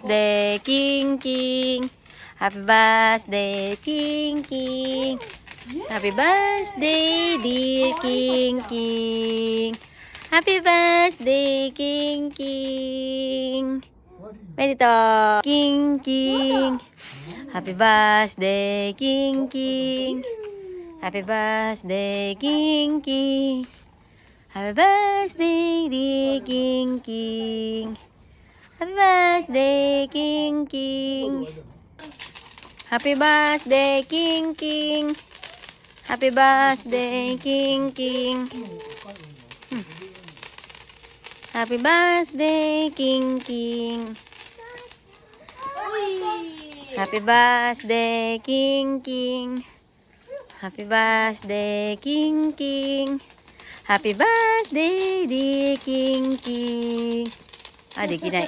birthday, King King. Happy birthday, King King. Happy birthday, dear King King. Happy birthday, King King. Pwede to. King King. Happy birthday, King King. Happy birthday, King King. Happy birthday, dear King King. Happy birthday, King King. Happy birthday, King King. Happy birthday, King King. Happy birthday, King King. Happy birthday, King King. Happy birthday, King King. Happy birthday, dear King King. Ah, di kinay.